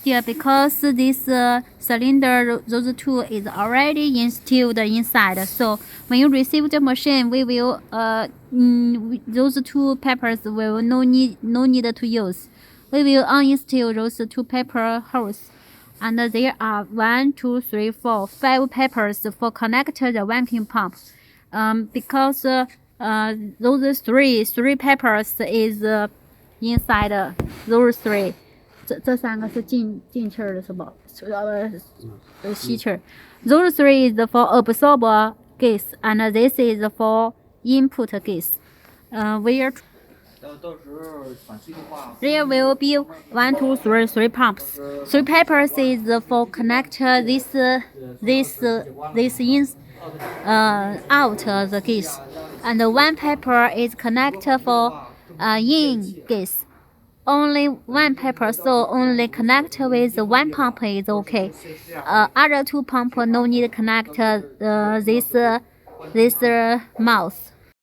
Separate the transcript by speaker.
Speaker 1: Yeah, because this cylinder, those two is already installed inside. So when you receive the machine, we will those two peppers will no need to use. We will uninstall those two pepper holes, and there are 1, 2, 3, 4, 5 peppers for connect the vacuum pump. Because those three peppers is inside those three. 这三个是进气儿的是吧？吸气儿。Those three is for absorb gas, and this is for input gas. Where there will be 1, 2, 3, 3 pumps. 3 peppers is for connect this in out the gas, and 1 pepper is connect for in gas. Only 1 pepper, so only connect with 1 pump is okay. Other 2 pump no need connect this mouth.